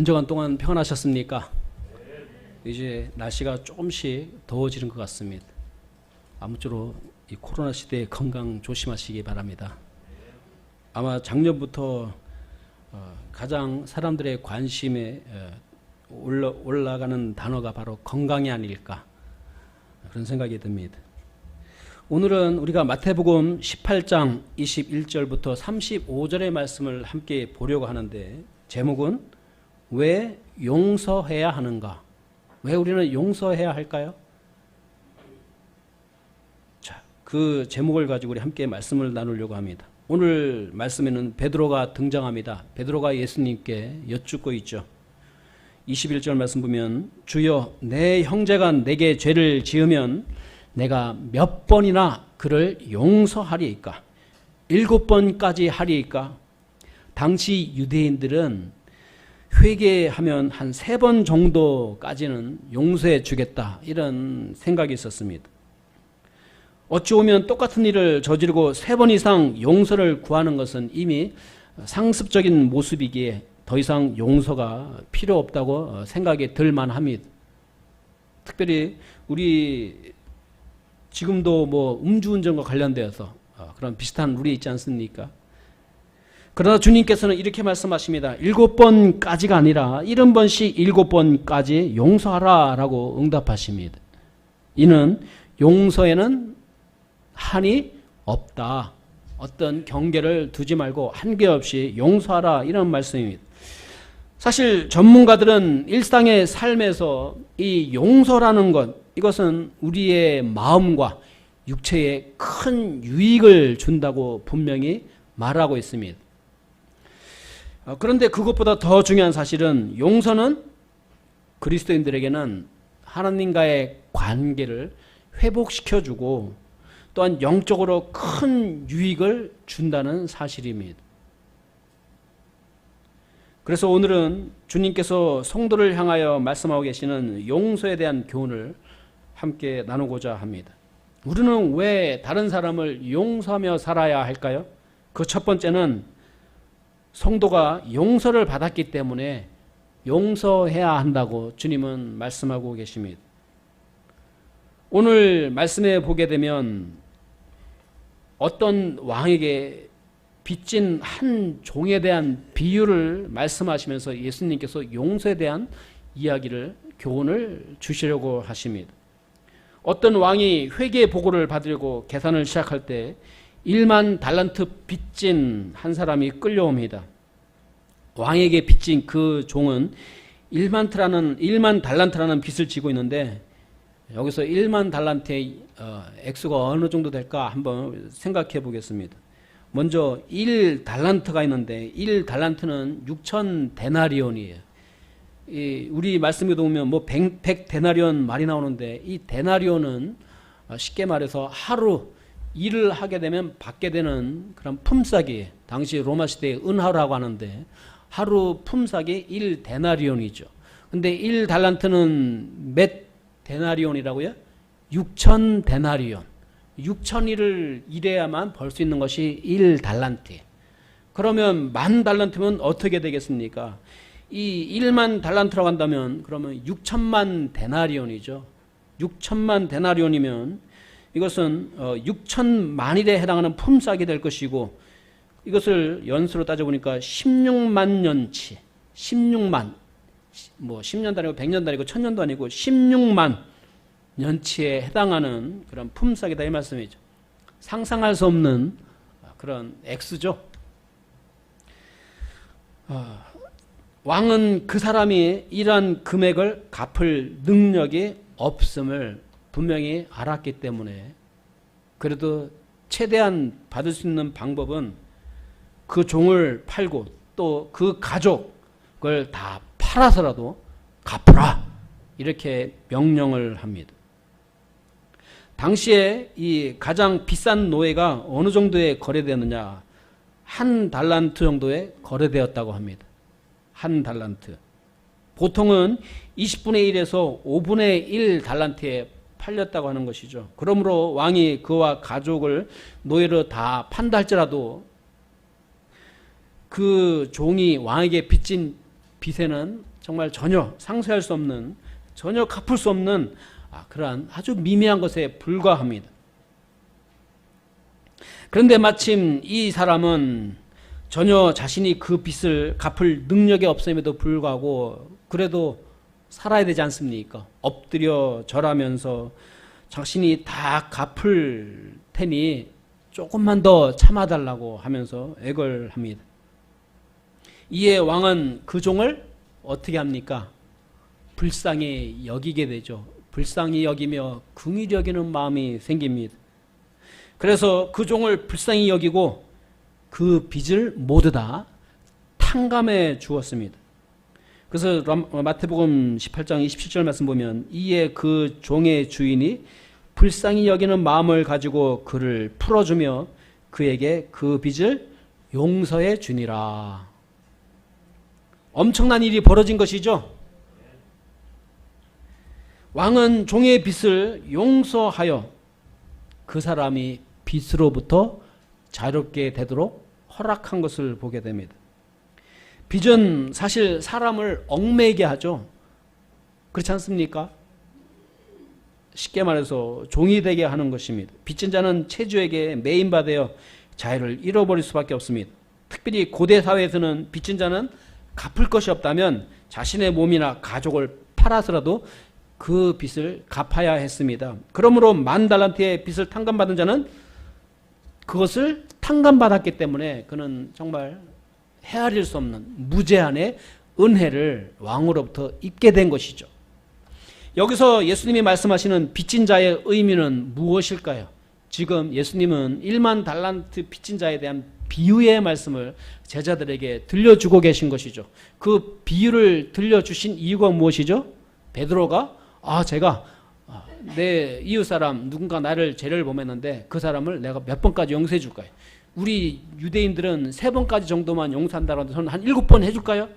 한 주간 동안 평안하셨습니까? 이제 날씨가 조금씩 더워지는 것 같습니다. 아무쪼록 이 코로나 시대에 건강 조심하시기 바랍니다. 아마 작년부터 가장 사람들의 관심에 올라가는 단어가 바로 건강이 아닐까, 그런 생각이 듭니다. 오늘은 우리가 마태복음 18장 21절부터 35절의 말씀을 함께 보려고 하는데, 제목은 왜 용서해야 하는가? 왜 우리는 용서해야 할까요? 자, 그 제목을 가지고 우리 함께 말씀을 나누려고 합니다. 오늘 말씀에는 베드로가 등장합니다. 베드로가 예수님께 여쭙고 있죠. 21절 말씀 보면, 주여, 내 형제가 내게 죄를 지으면 내가 몇 번이나 그를 용서하리이까? 7번까지 하리이까? 당시 유대인들은 회개하면 한 3번 정도까지는 용서해 주겠다, 이런 생각이 있었습니다. 어찌 보면 똑같은 일을 저지르고 3번 이상 용서를 구하는 것은 이미 상습적인 모습이기에 더 이상 용서가 필요 없다고 생각이 들만합니다. 특별히 우리 지금도 뭐 음주운전과 관련되어서 그런 비슷한 룰이 있지 않습니까? 그러나 주님께서는 이렇게 말씀하십니다. 7번까지가 아니라 70번씩 7번까지 용서하라 라고 응답하십니다. 이는 용서에는 한이 없다, 어떤 경계를 두지 말고 한계 없이 용서하라, 이런 말씀입니다. 사실 전문가들은 일상의 삶에서 이 용서라는 것, 이것은 우리의 마음과 육체에 큰 유익을 준다고 분명히 말하고 있습니다. 그런데 그것보다 더 중요한 사실은, 용서는 그리스도인들에게는 하나님과의 관계를 회복시켜주고 또한 영적으로 큰 유익을 준다는 사실입니다. 그래서 오늘은 주님께서 성도를 향하여 말씀하고 계시는 용서에 대한 교훈을 함께 나누고자 합니다. 우리는 왜 다른 사람을 용서하며 살아야 할까요? 그 첫 번째는 성도가 용서를 받았기 때문에 용서해야 한다고 주님은 말씀하고 계십니다. 오늘 말씀에 보게 되면 어떤 왕에게 빚진 한 종에 대한 비유를 말씀하시면서 예수님께서 용서에 대한 이야기를, 교훈을 주시려고 하십니다. 어떤 왕이 회계 보고를 받으려고 계산을 시작할 때 1만 달란트 빚진 한 사람이 끌려옵니다. 왕에게 빚진 그 종은 1만 달란트라는 빚을 지고 있는데, 여기서 1만 달란트의 액수가 어느 정도 될까 한번 생각해 보겠습니다. 먼저 1달란트가 있는데 1달란트는 6천 데나리온이에요. 우리 말씀에도 보면 뭐 100데나리온 말이 나오는데, 이 데나리온은 쉽게 말해서 하루 일을 하게 되면 받게 되는 그런 품삯이에요. 당시 로마 시대의 은하라고 하는데 하루 품삯이 1데나리온이죠. 근데 1달란트는 몇 데나리온이라고요? 6천 데나리온. 6천일을 일해야만 벌 수 있는 것이 1달란트예요. 그러면 10,000달란트면 어떻게 되겠습니까? 이 1만 달란트라고 한다면 그러면 6천만 데나리온이죠. 6천만 데나리온이면 이것은 6천만일에 해당하는 품삯이 될 것이고, 이것을 연수로 따져보니까 16만 년치, 16만, 뭐 10년도 아니고 100년도 아니고 1000년도 아니고 16만 년치에 해당하는 그런 품삯이다, 이 말씀이죠. 상상할 수 없는 그런 액수죠. 왕은 그 사람이 이러한 금액을 갚을 능력이 없음을 분명히 알았기 때문에, 그래도 최대한 받을 수 있는 방법은 그 종을 팔고 또 그 가족을 다 팔아서라도 갚으라, 이렇게 명령을 합니다. 당시에 이 가장 비싼 노예가 어느 정도에 거래되느냐, 1달란트 정도에 거래되었다고 합니다. 1달란트. 보통은 20분의 1에서 5분의 1달란트에 팔렸다고 하는 것이죠. 그러므로 왕이 그와 가족을 노예로 다 판다 할지라도 그 종이 왕에게 빚진 빚에는 정말 전혀 상쇄할 수 없는, 전혀 갚을 수 없는 그러한 아주 미미한 것에 불과합니다. 그런데 마침 이 사람은 전혀 자신이 그 빚을 갚을 능력이 없음에도 불구하고 그래도 살아야 되지 않습니까? 엎드려 절하면서 자신이 다 갚을 테니 조금만 더 참아달라고 하면서 애걸합니다. 이에 왕은 그 종을 어떻게 합니까? 불쌍히 여기게 되죠. 불쌍히 여기며 긍휼히 여기는 마음이 생깁니다. 그래서 그 종을 불쌍히 여기고 그 빚을 모두 다 탕감해 주었습니다. 그래서 마태복음 18장 27절 말씀 보면 이에 그 종의 주인이 불쌍히 여기는 마음을 가지고 그를 풀어주며 그에게 그 빚을 용서해 주니라. 엄청난 일이 벌어진 것이죠. 왕은 종의 빚을 용서하여 그 사람이 빚으로부터 자유롭게 되도록 허락한 것을 보게 됩니다. 빚은 사실 사람을 얽매이게 하죠. 그렇지 않습니까? 쉽게 말해서 종이 되게 하는 것입니다. 빚진 자는 채주에게 매인받아 자유를 잃어버릴 수밖에 없습니다. 특별히 고대 사회에서는 빚진 자는 갚을 것이 없다면 자신의 몸이나 가족을 팔아서라도 그 빚을 갚아야 했습니다. 그러므로 10,000달란트의 빚을 탕감받은 자는 그것을 탕감받았기 때문에 그는 정말 헤아릴 수 없는 무제한의 은혜를 왕으로부터 입게 된 것이죠. 여기서 예수님이 말씀하시는 빚진 자의 의미는 무엇일까요? 지금 예수님은 10,000달란트 빚진 자에 대한 비유의 말씀을 제자들에게 들려주고 계신 것이죠. 그 비유를 들려주신 이유가 무엇이죠? 베드로가 제가 내 이웃사람 누군가 나를 죄를 범했는데 그 사람을 내가 몇 번까지 용서해 줄까요? 우리 유대인들은 3번까지 정도만 용서한다고 하는데 저는 한 7번 해줄까요?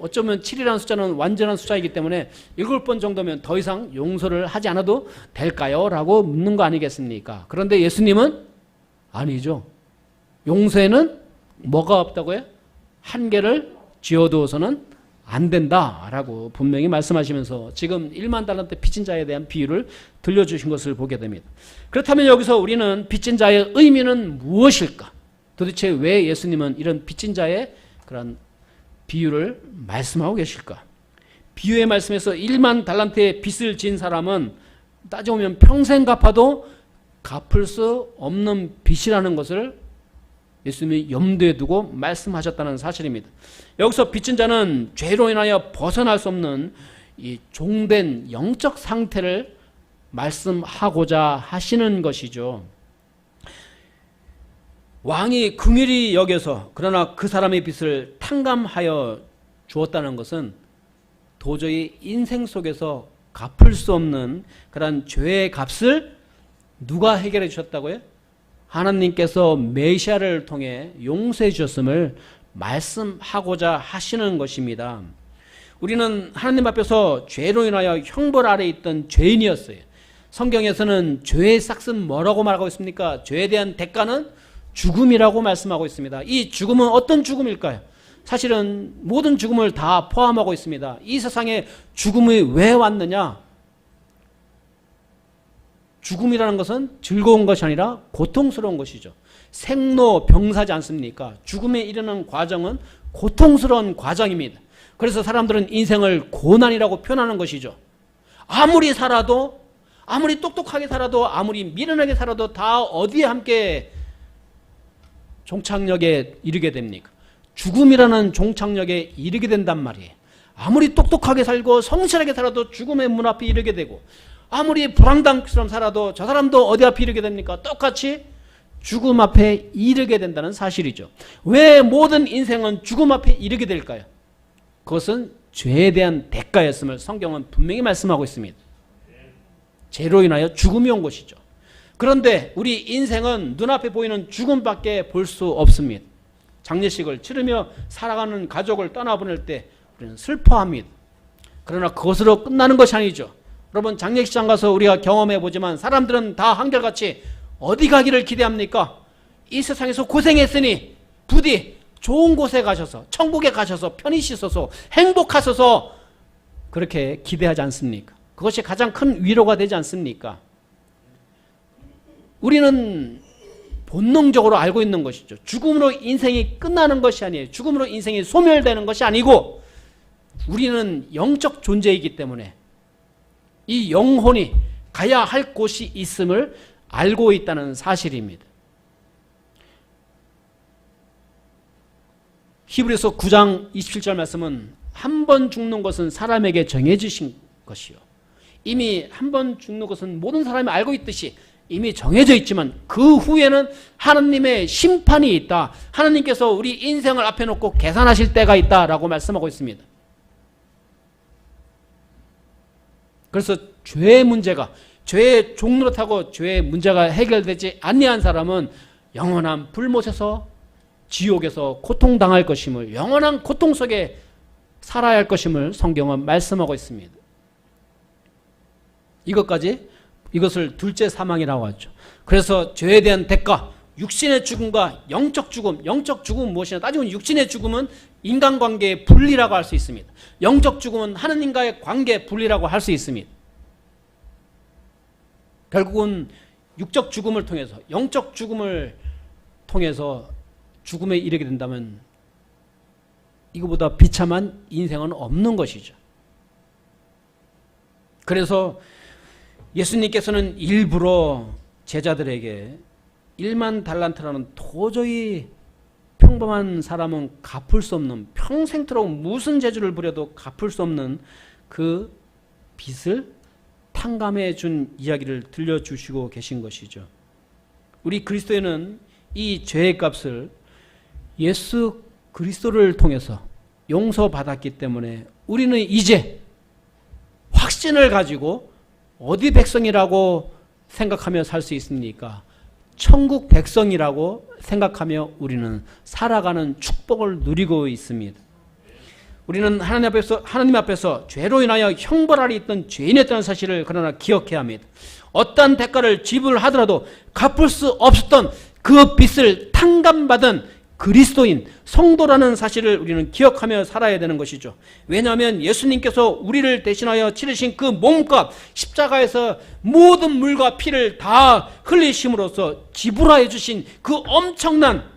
어쩌면 7이라는 숫자는 완전한 숫자이기 때문에 7번 정도면 더 이상 용서를 하지 않아도 될까요? 라고 묻는 거 아니겠습니까? 그런데 예수님은 아니죠. 용서에는 뭐가 없다고요? 한계를 지어두어서는 안 된다라고 분명히 말씀하시면서 지금 10,000달란트 빚진 자에 대한 비유를 들려주신 것을 보게 됩니다. 그렇다면 여기서 우리는 빚진 자의 의미는 무엇일까? 도대체 왜 예수님은 이런 빚진 자의 그런 비유를 말씀하고 계실까? 비유의 말씀에서 10,000달란트의 빚을 진 사람은 따지고 보면 평생 갚아도 갚을 수 없는 빚이라는 것을 예수님이 염두에 두고 말씀하셨다는 사실입니다. 여기서 빚진 자는 죄로 인하여 벗어날 수 없는 이 종된 영적 상태를 말씀하고자 하시는 것이죠. 왕이 긍휼히 여겨서 그러나 그 사람의 빚을 탕감하여 주었다는 것은 도저히 인생 속에서 갚을 수 없는 그런 죄의 값을 누가 해결해 주셨다고요? 하나님께서 메시아를 통해 용서해 주셨음을 말씀하고자 하시는 것입니다. 우리는 하나님 앞에서 죄로 인하여 형벌 아래 있던 죄인이었어요. 성경에서는 죄의 싹은 뭐라고 말하고 있습니까? 죄에 대한 대가는 죽음이라고 말씀하고 있습니다. 이 죽음은 어떤 죽음일까요? 사실은 모든 죽음을 다 포함하고 있습니다. 이 세상에 죽음이 왜 왔느냐? 죽음이라는 것은 즐거운 것이 아니라 고통스러운 것이죠. 생로병사지 않습니까? 죽음에 이르는 과정은 고통스러운 과정입니다. 그래서 사람들은 인생을 고난이라고 표현하는 것이죠. 아무리 살아도, 아무리 똑똑하게 살아도, 아무리 미련하게 살아도 다 어디에 함께 종착역에 이르게 됩니까? 죽음이라는 종착역에 이르게 된단 말이에요. 아무리 똑똑하게 살고 성실하게 살아도 죽음의 문 앞에 이르게 되고, 아무리 불황당처럼 살아도 저 사람도 어디 앞에 이르게 됩니까? 똑같이 죽음 앞에 이르게 된다는 사실이죠. 왜 모든 인생은 죽음 앞에 이르게 될까요? 그것은 죄에 대한 대가였음을 성경은 분명히 말씀하고 있습니다. 죄로 인하여 죽음이 온 것이죠. 그런데 우리 인생은 눈앞에 보이는 죽음밖에 볼 수 없습니다. 장례식을 치르며 살아가는 가족을 떠나보낼 때 우리는 슬퍼합니다. 그러나 그것으로 끝나는 것이 아니죠. 여러분, 장례식장 가서 우리가 경험해 보지만 사람들은 다 한결같이 어디 가기를 기대합니까? 이 세상에서 고생했으니 부디 좋은 곳에 가셔서 천국에 가셔서 편히 씻어서 행복하셔서 그렇게 기대하지 않습니까? 그것이 가장 큰 위로가 되지 않습니까? 우리는 본능적으로 알고 있는 것이죠. 죽음으로 인생이 끝나는 것이 아니에요. 죽음으로 인생이 소멸되는 것이 아니고 우리는 영적 존재이기 때문에 이 영혼이 가야 할 곳이 있음을 알고 있다는 사실입니다. 히브리서 9장 27절 말씀은 한 번 죽는 것은 사람에게 정해지신 것이요. 이미 한 번 죽는 것은 모든 사람이 알고 있듯이 이미 정해져 있지만 그 후에는 하나님의 심판이 있다. 하나님께서 우리 인생을 앞에 놓고 계산하실 때가 있다라고 말씀하고 있습니다. 그래서 죄의 문제가 죄의 종노릇하고 죄의 문제가 해결되지 아니한 사람은 영원한 불못에서 지옥에서 고통당할 것임을 영원한 고통 속에 살아야 할 것임을 성경은 말씀하고 있습니다. 이것을 둘째 사망이라고 하죠. 그래서 죄에 대한 대가, 육신의 죽음과 영적 죽음은 무엇이냐 따지면 육신의 죽음은 인간관계의 분리라고 할 수 있습니다. 영적 죽음은 하느님과의 관계 분리라고 할 수 있습니다. 결국은 육적 죽음을 통해서 영적 죽음을 통해서 죽음에 이르게 된다면 이거보다 비참한 인생은 없는 것이죠. 그래서 예수님께서는 일부러 제자들에게 1만 달란트라는 도저히 평범한 사람은 갚을 수 없는 평생토록 무슨 재주를 부려도 갚을 수 없는 그 빚을 탕감해 준 이야기를 들려주시고 계신 것이죠. 우리 그리스도인은 이 죄의 값을 예수 그리스도를 통해서 용서받았기 때문에 우리는 이제 확신을 가지고 어디 백성이라고 생각하며 살 수 있습니까? 천국 백성이라고 생각하며 우리는 살아가는 축복을 누리고 있습니다. 우리는 하나님 앞에서 죄로 인하여 형벌 아래 있던 죄인이었다는 사실을 그러나 기억해야 합니다. 어떠한 대가를 지불하더라도 갚을 수 없었던 그 빚을 탕감받은 그리스도인, 성도라는 사실을 우리는 기억하며 살아야 되는 것이죠. 왜냐하면 예수님께서 우리를 대신하여 치르신 그 몸값, 십자가에서 모든 물과 피를 다 흘리심으로써 지불하여 주신 그 엄청난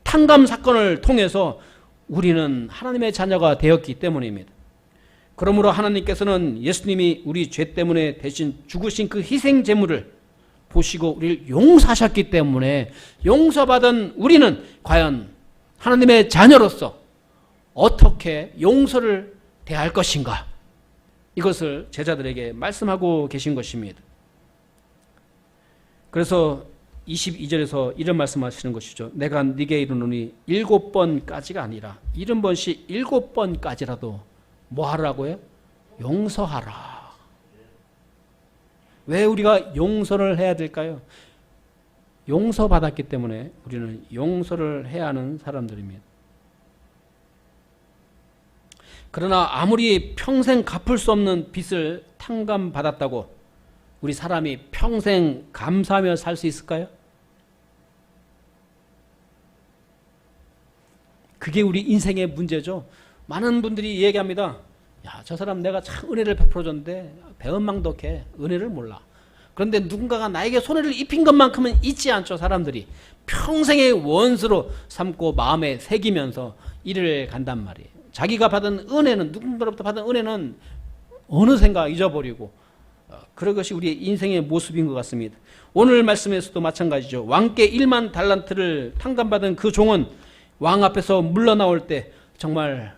탕감 사건을 통해서 우리는 하나님의 자녀가 되었기 때문입니다. 그러므로 하나님께서는 예수님이 우리 죄 때문에 대신 죽으신 그 희생 제물을 보시고 우리를 용서하셨기 때문에 용서받은 우리는 과연 하나님의 자녀로서 어떻게 용서를 대할 것인가, 이것을 제자들에게 말씀하고 계신 것입니다. 그래서 22절에서 이런 말씀하시는 것이죠. 내가 네게 이르노니 7번까지가 아니라 70번씩 7번까지라도 뭐 하라고요? 용서하라. 왜 우리가 용서를 해야 될까요? 용서받았기 때문에 우리는 용서를 해야 하는 사람들입니다. 그러나 아무리 평생 갚을 수 없는 빚을 탕감받았다고 우리 사람이 평생 감사하며 살 수 있을까요? 그게 우리 인생의 문제죠. 많은 분들이 얘기합니다. 야, 저 사람 내가 참 은혜를 베풀어줬는데 배은망덕해. 은혜를 몰라. 그런데 누군가가 나에게 손해를 입힌 것만큼은 잊지 않죠. 사람들이 평생의 원수로 삼고 마음에 새기면서 일을 간단 말이에요. 자기가 받은 은혜는, 누군가로부터 받은 은혜는 어느샌가 잊어버리고, 그런 것이 우리의 인생의 모습인 것 같습니다. 오늘 말씀에서도 마찬가지죠. 왕께 1만 달란트를 탕감받은 그 종은 왕 앞에서 물러나올 때 정말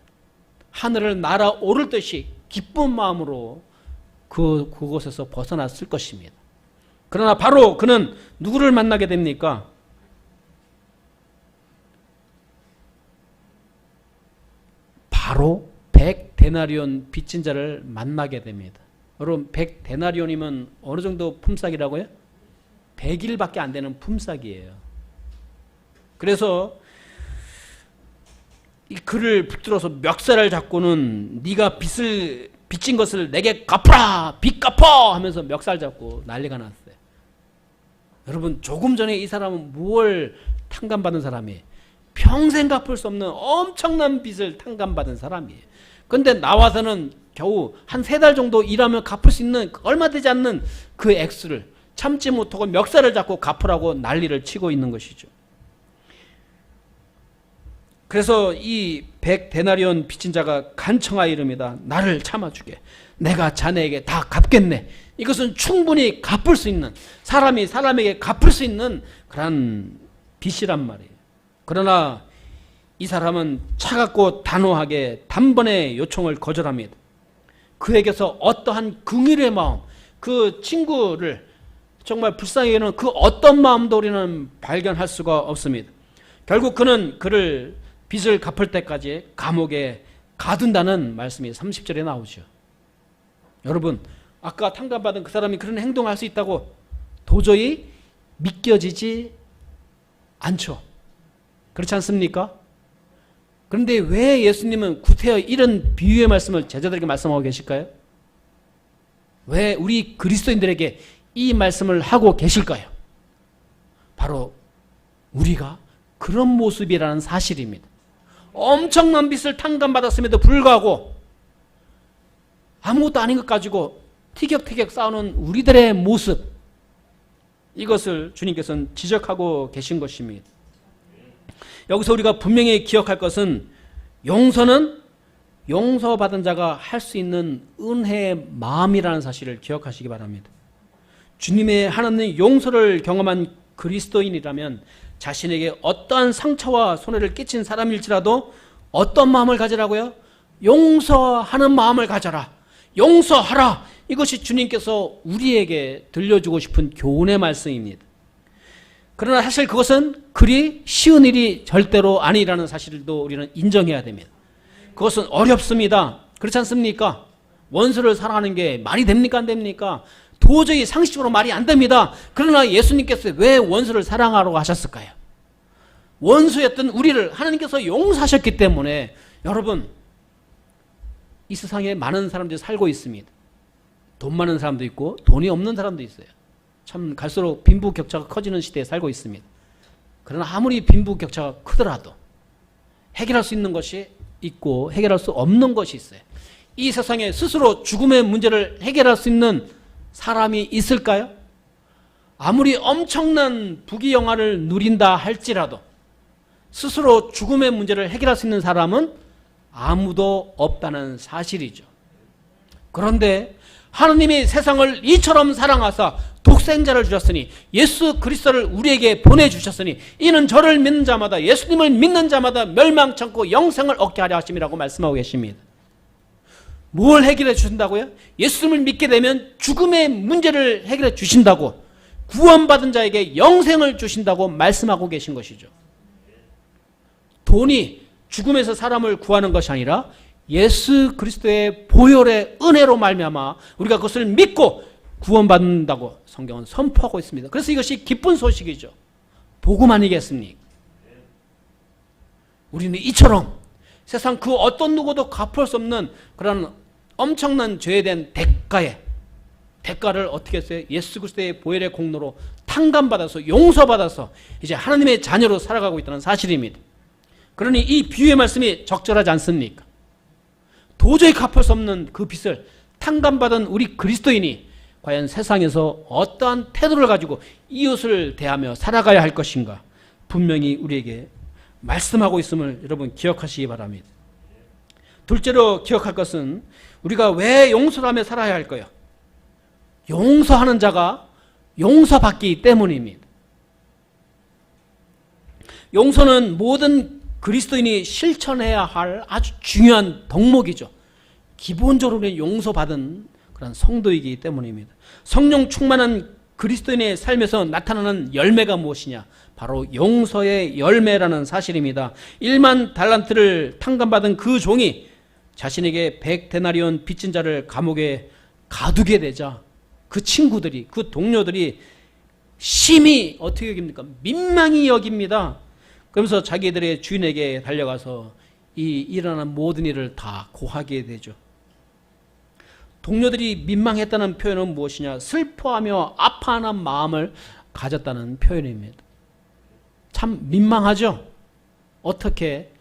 하늘을 날아오를 듯이 기쁜 마음으로 그곳에서 벗어났을 것입니다. 그러나 바로 그는 누구를 만나게 됩니까? 바로 100데나리온 빚진 자를 만나게 됩니다. 여러분, 100데나리온이면 어느 정도 품삯이라고요? 100일밖에 안 되는 품삯이에요. 그래서 이 그를 붙들어서 멱살을 잡고는 네가 빚진 것을 내게 갚으라, 빚 갚아 하면서 멱살 잡고 난리가 났어요. 여러분, 조금 전에 이 사람은 무엇을 탕감받은 사람이에요? 평생 갚을 수 없는 엄청난 빚을 탕감받은 사람이에요. 그런데 나와서는 겨우 한 3달 정도 일하면 갚을 수 있는 얼마 되지 않는 그 액수를 참지 못하고 멱살을 잡고 갚으라고 난리를 치고 있는 것이죠. 그래서 이 100데나리온 빚진 자가 간청하여 이릅니다. 나를 참아주게. 내가 자네에게 다 갚겠네. 이것은 충분히 갚을 수 있는, 사람이 사람에게 갚을 수 있는 그런 빚이란 말이에요. 그러나 이 사람은 차갑고 단호하게 단번에 요청을 거절합니다. 그에게서 어떠한 긍휼의 마음, 그 친구를 정말 불쌍히 여기는 그 어떤 마음도 우리는 발견할 수가 없습니다. 결국 그는 그를 빚을 갚을 때까지 감옥에 가둔다는 말씀이 30절에 나오죠. 여러분, 아까 탕감받은 그 사람이 그런 행동을 할 수 있다고 도저히 믿겨지지 않죠. 그렇지 않습니까? 그런데 왜 예수님은 구태여 이런 비유의 말씀을 제자들에게 말씀하고 계실까요? 왜 우리 그리스도인들에게 이 말씀을 하고 계실까요? 바로 우리가 그런 모습이라는 사실입니다. 엄청난 빚을 탕감받았음에도 불구하고 아무것도 아닌 것 가지고 티격태격 싸우는 우리들의 모습, 이것을 주님께서는 지적하고 계신 것입니다. 여기서 우리가 분명히 기억할 것은 용서는 용서받은 자가 할 수 있는 은혜의 마음이라는 사실을 기억하시기 바랍니다. 주님의 하나님 용서를 경험한 그리스도인이라면 자신에게 어떠한 상처와 손해를 끼친 사람일지라도 어떤 마음을 가지라고요? 용서하는 마음을 가져라. 용서하라. 이것이 주님께서 우리에게 들려주고 싶은 교훈의 말씀입니다. 그러나 사실 그것은 그리 쉬운 일이 절대로 아니라는 사실도 우리는 인정해야 됩니다. 그것은 어렵습니다. 그렇지 않습니까? 원수를 사랑하는 게 말이 됩니까? 안 됩니까? 도저히 상식적으로 말이 안 됩니다. 그러나 예수님께서 왜 원수를 사랑하라고 하셨을까요? 원수였던 우리를 하나님께서 용서하셨기 때문에. 여러분, 이 세상에 많은 사람들이 살고 있습니다. 돈 많은 사람도 있고 돈이 없는 사람도 있어요. 참 갈수록 빈부격차가 커지는 시대에 살고 있습니다. 그러나 아무리 빈부격차가 크더라도 해결할 수 있는 것이 있고 해결할 수 없는 것이 있어요. 이 세상에 스스로 죽음의 문제를 해결할 수 있는 사람이 있을까요? 아무리 엄청난 부귀영화를 누린다 할지라도 스스로 죽음의 문제를 해결할 수 있는 사람은 아무도 없다는 사실이죠. 그런데 하나님이 세상을 이처럼 사랑하사 독생자를 주셨으니, 예수 그리스도를 우리에게 보내주셨으니 이는 저를 믿는 자마다, 예수님을 믿는 자마다 멸망치 않고 영생을 얻게 하려 하심이라고 말씀하고 계십니다. 뭘 해결해 주신다고요? 예수님을 믿게 되면 죽음의 문제를 해결해 주신다고, 구원받은 자에게 영생을 주신다고 말씀하고 계신 것이죠. 돈이 죽음에서 사람을 구하는 것이 아니라 예수 그리스도의 보혈의 은혜로 말미암아 우리가 그것을 믿고 구원받는다고 성경은 선포하고 있습니다. 그래서 이것이 기쁜 소식이죠. 복음 아니겠습니까? 우리는 이처럼 세상 그 어떤 누구도 갚을 수 없는 그런 엄청난 죄에 대한 대가를 어떻게 했어요? 예수 그리스도의 보혈의 공로로 탕감받아서 용서받아서 이제 하나님의 자녀로 살아가고 있다는 사실입니다. 그러니 이 비유의 말씀이 적절하지 않습니까? 도저히 갚을 수 없는 그 빚을 탕감받은 우리 그리스도인이 과연 세상에서 어떠한 태도를 가지고 이웃을 대하며 살아가야 할 것인가, 분명히 우리에게 말씀하고 있음을 여러분 기억하시기 바랍니다. 둘째로 기억할 것은 우리가 왜 용서를 하며 살아야 할까요? 용서하는 자가 용서받기 때문입니다. 용서는 모든 그리스도인이 실천해야 할 아주 중요한 덕목이죠. 기본적으로 용서받은 그런 성도이기 때문입니다. 성령 충만한 그리스도인의 삶에서 나타나는 열매가 무엇이냐? 바로 용서의 열매라는 사실입니다. 1만 달란트를 탕감받은 그 종이 자신에게 100데나리온 빚진 자를 감옥에 가두게 되자 그 친구들이, 그 동료들이 심히 어떻게 여깁니까? 민망히 여깁니다. 그러면서 자기들의 주인에게 달려가서 이 일어난 모든 일을 다 고하게 되죠. 동료들이 민망했다는 표현은 무엇이냐? 슬퍼하며 아파하는 마음을 가졌다는 표현입니다. 참 민망하죠? 어떻게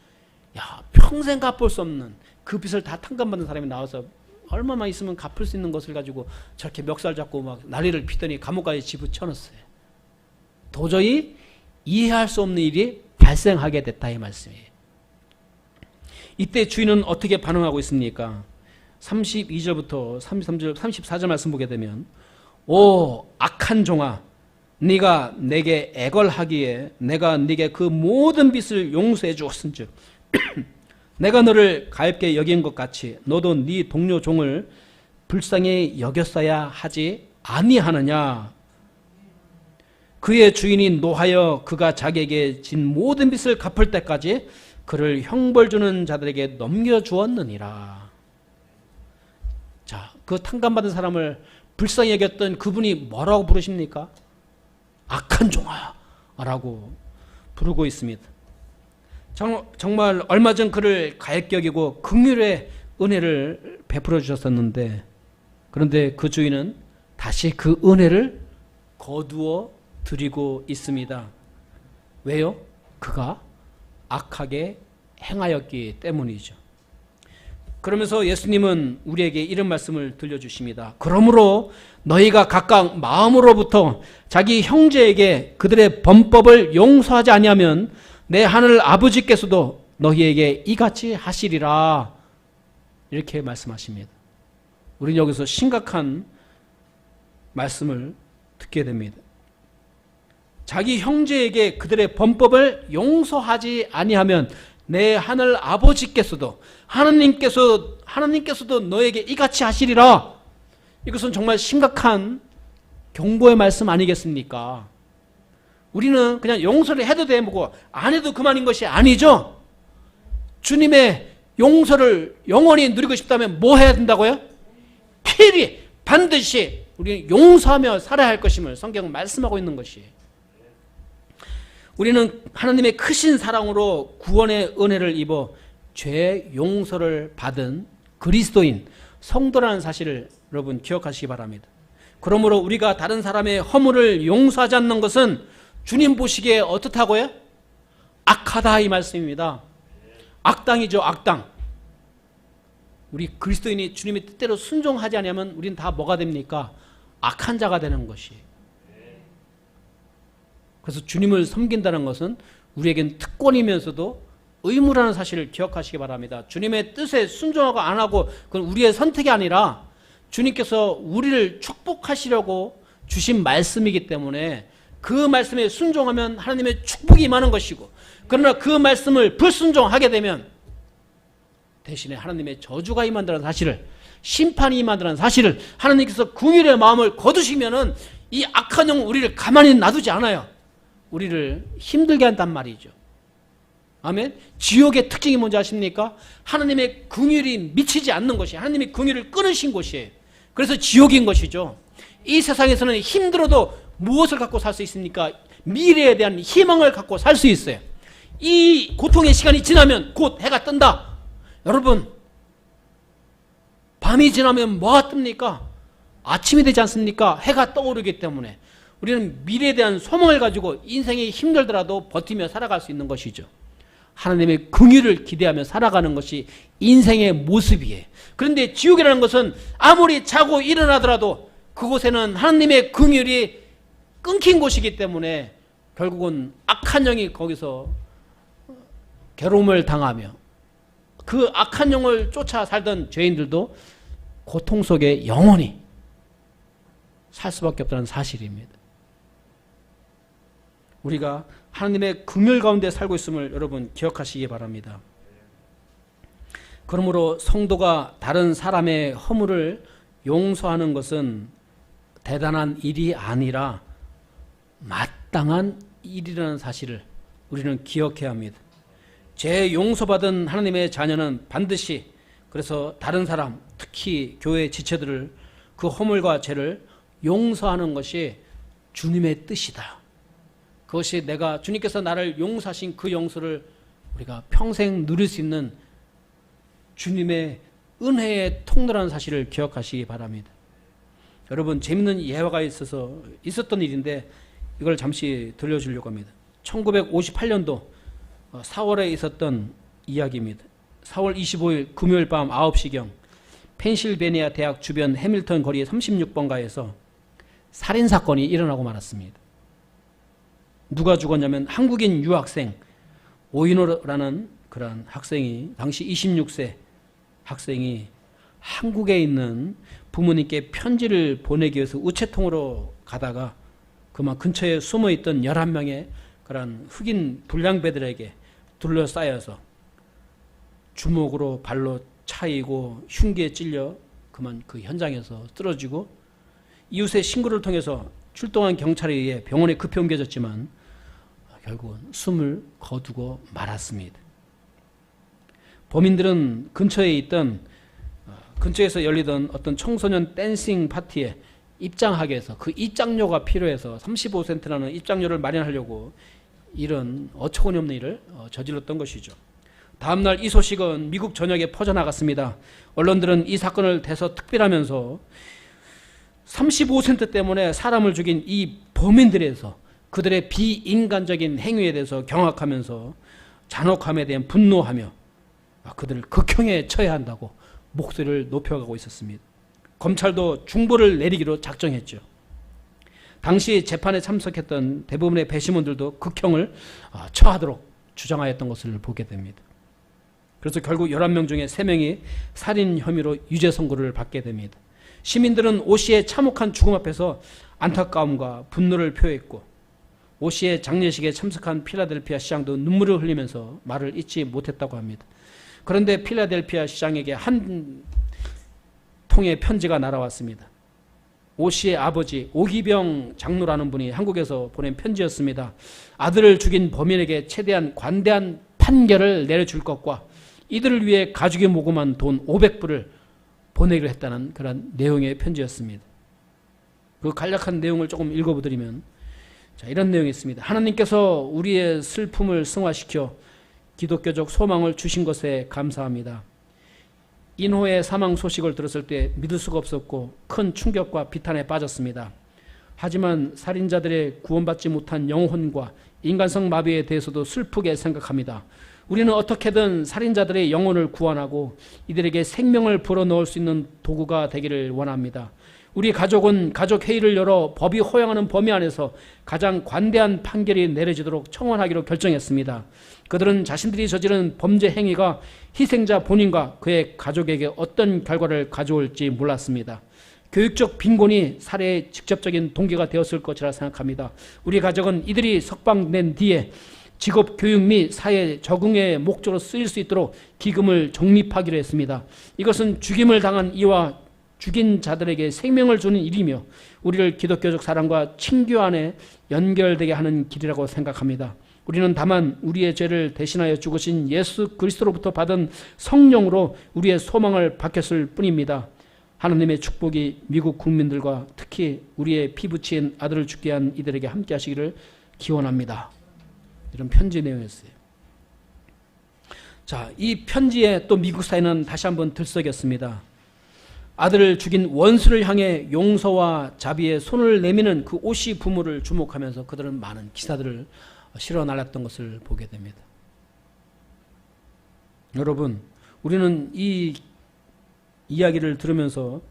평생 갚을 수 없는 그 빚을 다 탕감받는 사람이 나와서 얼마만 있으면 갚을 수 있는 것을 가지고 저렇게 멱살 잡고 막 난리를 피더니 감옥까지 집어쳐넣었어요. 도저히 이해할 수 없는 일이 발생하게 됐다 이 말씀이에요. 이때 주인은 어떻게 반응하고 있습니까? 32절부터 33절, 34절 말씀 보게 되면 오 악한 종아 네가 내게 애걸하기에 내가 네게 그 모든 빚을 용서해 주었은즉 내가 너를 가엾게 여긴 것 같이 너도 네 동료 종을 불쌍히 여겼어야 하지 아니하느냐. 그의 주인이 노하여 그가 자기에게 진 모든 빚을 갚을 때까지 그를 형벌 주는 자들에게 넘겨주었느니라. 자, 그 탕감받은 사람을 불쌍히 여겼던 그분이 뭐라고 부르십니까? 악한 종아 라고 부르고 있습니다. 정말 얼마 전 그를 가엾게 여기고 긍휼의 은혜를 베풀어 주셨었는데 그런데 그 주인은 다시 그 은혜를 거두어 드리고 있습니다. 왜요? 그가 악하게 행하였기 때문이죠. 그러면서 예수님은 우리에게 이런 말씀을 들려주십니다. 그러므로 너희가 각각 마음으로부터 자기 형제에게 그들의 범법을 용서하지 아니하면 내 하늘 아버지께서도 너희에게 이같이 하시리라. 이렇게 말씀하십니다. 우리는 여기서 심각한 말씀을 듣게 됩니다. 자기 형제에게 그들의 범법을 용서하지 아니하면 내 하늘 아버지께서도 하나님께서도 너에게 이같이 하시리라. 이것은 정말 심각한 경고의 말씀 아니겠습니까? 우리는 그냥 용서를 해도 되고 안 해도 그만인 것이 아니죠. 주님의 용서를 영원히 누리고 싶다면 뭐 해야 된다고요? 필히 반드시 우리는 용서하며 살아야 할 것임을 성경은 말씀하고 있는 것이에요. 우리는 하나님의 크신 사랑으로 구원의 은혜를 입어 죄 용서를 받은 그리스도인 성도라는 사실을 여러분 기억하시기 바랍니다. 그러므로 우리가 다른 사람의 허물을 용서하지 않는 것은 주님 보시기에 어떻다고요? 악하다 이 말씀입니다. 악당이죠, 악당. 우리 그리스도인이 주님의 뜻대로 순종하지 않으면 우리는 다 뭐가 됩니까? 악한 자가 되는 것이에요. 그래서 주님을 섬긴다는 것은 우리에겐 특권이면서도 의무라는 사실을 기억하시기 바랍니다. 주님의 뜻에 순종하고 안 하고 그건 우리의 선택이 아니라 주님께서 우리를 축복하시려고 주신 말씀이기 때문에 그 말씀에 순종하면 하나님의 축복이 임하는 것이고 그러나 그 말씀을 불순종하게 되면 대신에 하나님의 저주가 임한다는 사실을 심판이 임한다는 사실을 하나님께서 긍휼의 마음을 거두시면은 이 악한 영 우리를 가만히 놔두지 않아요. 우리를 힘들게 한단 말이죠. 아멘. 지옥의 특징이 뭔지 아십니까? 하나님의 긍휼이 미치지 않는 것이 하나님의 긍휼을 끊으신 곳이에요. 그래서 지옥인 것이죠. 이 세상에서는 힘들어도 무엇을 갖고 살 수 있습니까? 미래에 대한 희망을 갖고 살 수 있어요. 이 고통의 시간이 지나면 곧 해가 뜬다. 여러분, 밤이 지나면 뭐가 뜹니까? 아침이 되지 않습니까? 해가 떠오르기 때문에 우리는 미래에 대한 소망을 가지고 인생이 힘들더라도 버티며 살아갈 수 있는 것이죠. 하나님의 긍휼을 기대하며 살아가는 것이 인생의 모습이에요. 그런데 지옥이라는 것은 아무리 자고 일어나더라도 그곳에는 하나님의 긍휼이 끊긴 곳이기 때문에 결국은 악한 영이 거기서 괴로움을 당하며 그 악한 영을 쫓아 살던 죄인들도 고통 속에 영원히 살 수밖에 없다는 사실입니다. 우리가 하나님의 긍휼 가운데 살고 있음을 여러분 기억하시기 바랍니다. 그러므로 성도가 다른 사람의 허물을 용서하는 것은 대단한 일이 아니라 마땅한 일이라는 사실을 우리는 기억해야 합니다. 죄 용서받은 하나님의 자녀는 반드시 그래서 다른 사람, 특히 교회 지체들을 그 허물과 죄를 용서하는 것이 주님의 뜻이다. 그것이 내가 주님께서 나를 용서하신 그 용서를 우리가 평생 누릴 수 있는 주님의 은혜의 통로라는 사실을 기억하시기 바랍니다. 여러분, 재밌는 예화가 있었던 일인데 이걸 잠시 들려주려고 합니다. 1958년도 4월에 있었던 이야기입니다. 4월 25일 금요일 밤 9시경 펜실베니아 대학 주변 해밀턴 거리의 36번가에서 살인사건이 일어나고 말았습니다. 누가 죽었냐면 한국인 유학생 오이노라는 그런 학생이, 당시 26세 학생이 한국에 있는 부모님께 편지를 보내기 위해서 우체통으로 가다가 그만 근처에 숨어있던 11명의 그런 흑인 불량배들에게 둘러싸여서 주먹으로 발로 차이고 흉기에 찔려 그만 그 현장에서 쓰러지고, 이웃의 신고를 통해서 출동한 경찰에 의해 병원에 급히 옮겨졌지만 결국은 숨을 거두고 말았습니다. 범인들은 근처에서 열리던 어떤 청소년 댄싱 파티에 입장하게 해서 그 입장료가 필요해서 35센트라는 입장료를 마련하려고 이런 어처구니 없는 일을 저질렀던 것이죠. 다음날 이 소식은 미국 전역에 퍼져나갔습니다. 언론들은 이 사건을 대서특필하면서 35센트 때문에 사람을 죽인 이 범인들에 대해서 그들의 비인간적인 행위에 대해서 경악하면서 잔혹함에 대한 분노하며 그들을 극형에 처해야 한다고 목소리를 높여가고 있었습니다. 검찰도 중보를 내리기로 작정했죠. 당시 재판에 참석했던 대부분의 배심원들도 극형을 처하도록 주장하였던 것을 보게 됩니다. 그래서 결국 11명 중에 3명이 살인 혐의로 유죄 선고를 받게 됩니다. 시민들은 오 씨의 참혹한 죽음 앞에서 안타까움과 분노를 표했고, 오 씨의 장례식에 참석한 필라델피아 시장도 눈물을 흘리면서 말을 잇지 못했다고 합니다. 그런데 필라델피아 시장에게 한 통의 편지가 날아왔습니다. 오 씨의 아버지 오기병 장로라는 분이 한국에서 보낸 편지였습니다. 아들을 죽인 범인에게 최대한 관대한 판결을 내려줄 것과 이들을 위해 가족이 모금한 돈 500불을 보내기로 했다는 그런 내용의 편지였습니다. 그 간략한 내용을 조금 읽어보드리면, 이런 내용이 있습니다. 하나님께서 우리의 슬픔을 승화시켜 기독교적 소망을 주신 것에 감사합니다. 인호의 사망 소식을 들었을 때 믿을 수가 없었고 큰 충격과 비탄에 빠졌습니다. 하지만 살인자들의 구원받지 못한 영혼과 인간성 마비에 대해서도 슬프게 생각합니다. 우리는 어떻게든 살인자들의 영혼을 구원하고 이들에게 생명을 불어넣을 수 있는 도구가 되기를 원합니다. 우리 가족은 가족회의를 열어 법이 허용하는 범위 안에서 가장 관대한 판결이 내려지도록 청원하기로 결정했습니다. 그들은 자신들이 저지른 범죄 행위가 희생자 본인과 그의 가족에게 어떤 결과를 가져올지 몰랐습니다. 교육적 빈곤이 살해의 직접적인 동기가 되었을 것이라 생각합니다. 우리 가족은 이들이 석방된 뒤에 직업 교육 및 사회 적응의 목적으로 쓰일 수 있도록 기금을 적립하기로 했습니다. 이것은 죽임을 당한 이와 죽인 자들에게 생명을 주는 일이며 우리를 기독교적 사랑과 친교 안에 연결되게 하는 길이라고 생각합니다. 우리는 다만 우리의 죄를 대신하여 죽으신 예수 그리스도로부터 받은 성령으로 우리의 소망을 밝혔을 뿐입니다. 하나님의 축복이 미국 국민들과 특히 우리의 피부치인 아들을 죽게 한 이들에게 함께 하시기를 기원합니다. 이런 편지 내용이었어요. 이 편지에 또 미국 사회는 다시 한번 들썩였습니다. 아들을 죽인 원수를 향해 용서와 자비의 손을 내미는 그 오 씨 부모를 주목하면서 그들은 많은 기사들을 실어 날렸던 것을 보게 됩니다. 여러분, 우리는 이 이야기를 들으면서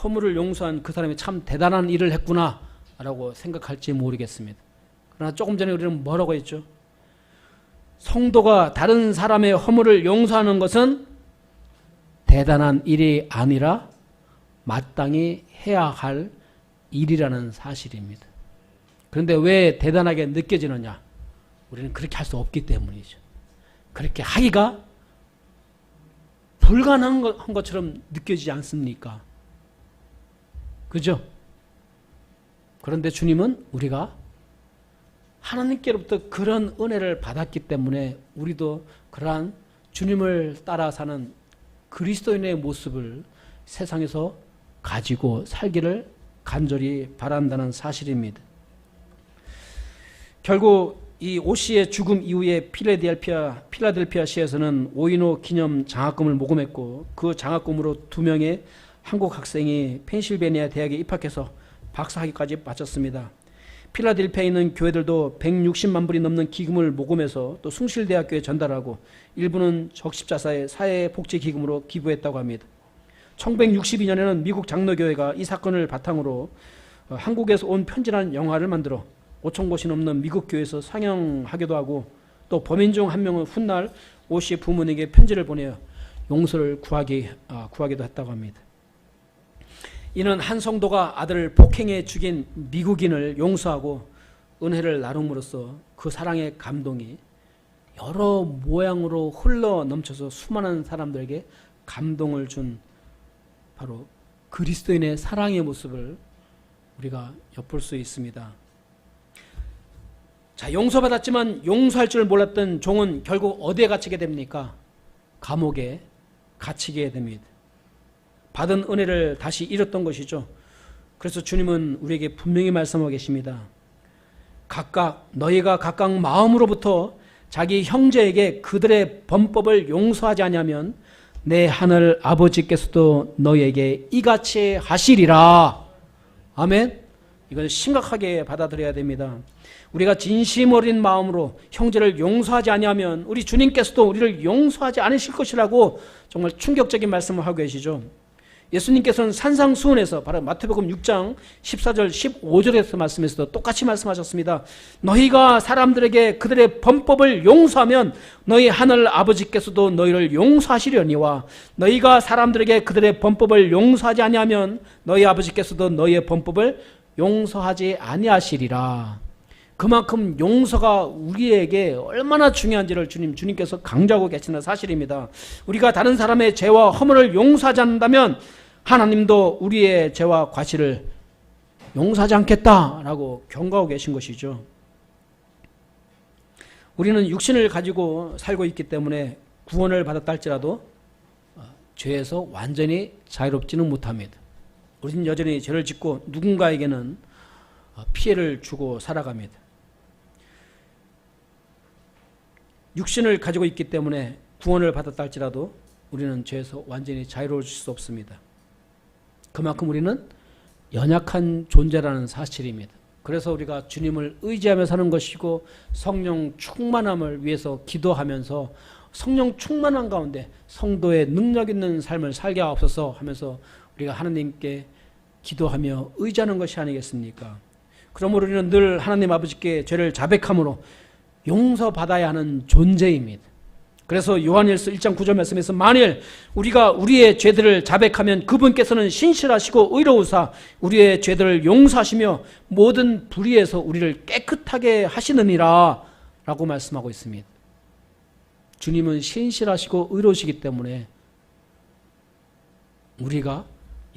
허물을 용서한 그 사람이 참 대단한 일을 했구나 라고 생각할지 모르겠습니다. 그러나 조금 전에 우리는 뭐라고 했죠? 성도가 다른 사람의 허물을 용서하는 것은 대단한 일이 아니라 마땅히 해야 할 일이라는 사실입니다. 그런데 왜 대단하게 느껴지느냐? 우리는 그렇게 할 수 없기 때문이죠. 그렇게 하기가 불가능한 것처럼 느껴지지 않습니까? 그죠? 그런데 주님은 우리가 하나님께로부터 그런 은혜를 받았기 때문에 우리도 그러한 주님을 따라 사는 그리스도인의 모습을 세상에서 가지고 살기를 간절히 바란다는 사실입니다. 결국 이 오 씨의 죽음 이후에 필라델피아 시에서는 오이노 기념 장학금을 모금했고 그 장학금으로 2명의 한국 학생이 펜실베니아 대학에 입학해서 박사학위까지 마쳤습니다. 필라델피아에 있는 교회들도 160만 불이 넘는 기금을 모금해서 또 숭실대학교에 전달하고 일부는 적십자사의 사회복지기금으로 기부했다고 합니다. 1962년에는 미국 장로교회가 이 사건을 바탕으로 한국에서 온 편지라는 영화를 만들어 5천 곳이 넘는 미국 교회에서 상영하기도 하고 또 범인 중 한 명은 훗날 오 씨의 부모님에게 편지를 보내어 용서를 구하기도 했다고 합니다. 이는 한 성도가 아들을 폭행해 죽인 미국인을 용서하고 은혜를 나눔으로써 그 사랑의 감동이 여러 모양으로 흘러 넘쳐서 수많은 사람들에게 감동을 준 바로 그리스도인의 사랑의 모습을 우리가 엿볼 수 있습니다. 자, 용서받았지만 용서할 줄 몰랐던 종은 결국 어디에 갇히게 됩니까? 감옥에 갇히게 됩니다. 받은 은혜를 다시 잃었던 것이죠. 그래서 주님은 우리에게 분명히 말씀하고 계십니다. 너희가 각각 마음으로부터 자기 형제에게 그들의 범법을 용서하지 아니하면 내 하늘 아버지께서도 너희에게 이같이 하시리라. 아멘. 이걸 심각하게 받아들여야 됩니다. 우리가 진심 어린 마음으로 형제를 용서하지 아니하면 우리 주님께서도 우리를 용서하지 않으실 것이라고 정말 충격적인 말씀을 하고 계시죠. 예수님께서는 산상수훈에서 바로 마태복음 6장 14절 15절에서 말씀에서도 똑같이 말씀하셨습니다. 너희가 사람들에게 그들의 범법을 용서하면 너희 하늘 아버지께서도 너희를 용서하시려니와 너희가 사람들에게 그들의 범법을 용서하지 아니하면 너희 아버지께서도 너희의 범법을 용서하지 아니하시리라. 그만큼 용서가 우리에게 얼마나 중요한지를 주님께서 강조하고 계시는 사실입니다. 우리가 다른 사람의 죄와 허물을 용서하지 않는다면 하나님도 우리의 죄와 과실을 용서하지 않겠다라고 경고하고 계신 것이죠. 우리는 육신을 가지고 살고 있기 때문에 구원을 받았다 할지라도 죄에서 완전히 자유롭지는 못합니다. 우리는 여전히 죄를 짓고 누군가에게는 피해를 주고 살아갑니다. 육신을 가지고 있기 때문에 구원을 받았다 할지라도 우리는 죄에서 완전히 자유로울 수 없습니다. 그만큼 우리는 연약한 존재라는 사실입니다. 그래서 우리가 주님을 의지하며 사는 것이고 성령 충만함을 위해서 기도하면서 성령 충만한 가운데 성도의 능력 있는 삶을 살게 하옵소서 하면서 우리가 하나님께 기도하며 의지하는 것이 아니겠습니까? 그러므로 우리는 늘 하나님 아버지께 죄를 자백함으로 용서받아야 하는 존재입니다. 그래서 요한일서 1장 9절 말씀에서 만일 우리가 우리의 죄들을 자백하면 그분께서는 신실하시고 의로우사 우리의 죄들을 용서하시며 모든 불의에서 우리를 깨끗하게 하시느니라 라고 말씀하고 있습니다. 주님은 신실하시고 의로우시기 때문에 우리가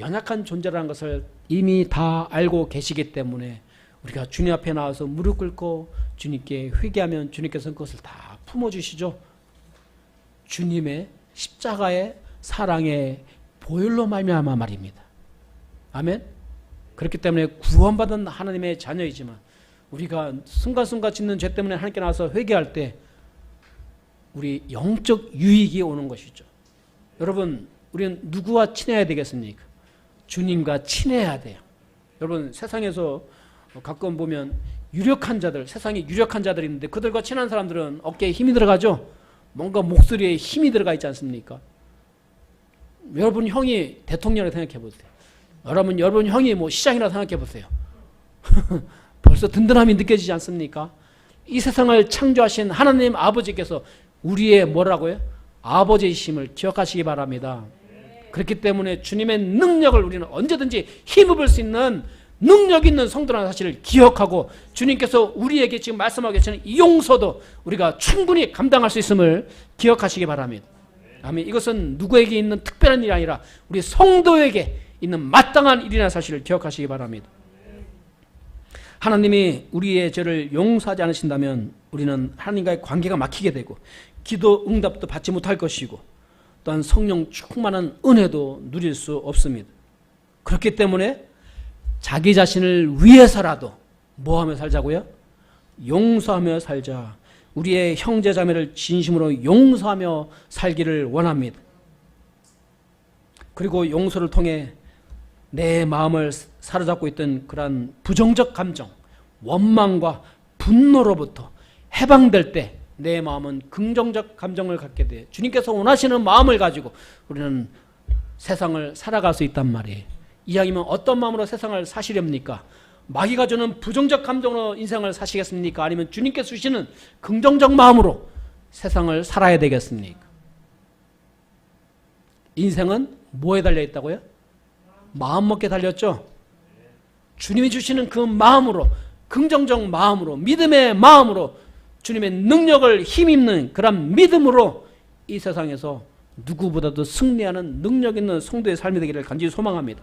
연약한 존재라는 것을 이미 다 알고 계시기 때문에 우리가 주님 앞에 나와서 무릎 꿇고 주님께 회개하면 주님께서는 그것을 다 품어주시죠. 주님의 십자가의 사랑의 보혈로 말미암아 말입니다. 아멘. 그렇기 때문에 구원받은 하나님의 자녀이지만 우리가 순간순간 짓는 죄 때문에 하나님께 나와서 회개할 때 우리 영적 유익이 오는 것이죠. 여러분, 우리는 누구와 친해야 되겠습니까? 주님과 친해야 돼요. 여러분, 세상에서 가끔 보면 유력한 자들, 세상에 유력한 자들이 있는데 그들과 친한 사람들은 어깨에 힘이 들어가죠. 뭔가 목소리에 힘이 들어가 있지 않습니까? 여러분 형이 대통령이라고 생각해 보세요. 여러분 형이 뭐 시장이라고 생각해 보세요. 벌써 든든함이 느껴지지 않습니까? 이 세상을 창조하신 하나님 아버지께서 우리의 뭐라고요? 아버지이심을 기억하시기 바랍니다. 그렇기 때문에 주님의 능력을 우리는 언제든지 힘입을 수 있는 능력 있는 성도라는 사실을 기억하고 주님께서 우리에게 지금 말씀하고 계시는 이 용서도 우리가 충분히 감당할 수 있음을 기억하시기 바랍니다. 아멘. 이것은 누구에게 있는 특별한 일이 아니라 우리 성도에게 있는 마땅한 일이라는 사실을 기억하시기 바랍니다. 하나님이 우리의 죄를 용서하지 않으신다면 우리는 하나님과의 관계가 막히게 되고 기도 응답도 받지 못할 것이고 또한 성령 충만한 은혜도 누릴 수 없습니다. 그렇기 때문에 자기 자신을 위해서라도 뭐하며 살자고요? 용서하며 살자. 우리의 형제 자매를 진심으로 용서하며 살기를 원합니다. 그리고 용서를 통해 내 마음을 사로잡고 있던 그러한 부정적 감정, 원망과 분노로부터 해방될 때 내 마음은 긍정적 감정을 갖게 돼. 주님께서 원하시는 마음을 가지고 우리는 세상을 살아갈 수 있단 말이에요. 이야기면 어떤 마음으로 세상을 사시렵니까? 마귀가 주는 부정적 감정으로 인생을 사시겠습니까? 아니면 주님께서 주시는 긍정적 마음으로 세상을 살아야 되겠습니까? 인생은 뭐에 달려 있다고요? 마음 먹게 달렸죠? 주님이 주시는 그 마음으로, 긍정적 마음으로, 믿음의 마음으로, 주님의 능력을 힘입는 그런 믿음으로 이 세상에서 누구보다도 승리하는 능력 있는 성도의 삶이 되기를 간절히 소망합니다.